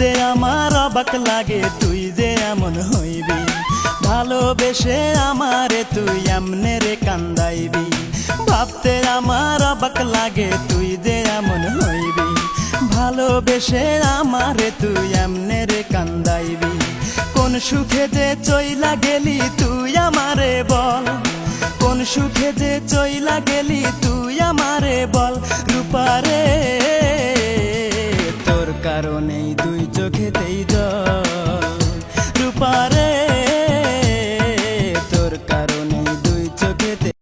ভাবতে আমার অবাক লাগে তুই যে এমন হইবি, ভালোবেসে আমারে তুই এমনে রে কান্দাইবি। ভাবতে আমার অবাক লাগে তুই যে এমন হইবি, ভালোবেসে আমারে তুই এমনে রে কান্দাইবি। কোন সুখে যে চইলা গেলি তুই আমারে বল, কোন সুখে যে চইলা গেলি তুই আমারে বল। রূপারে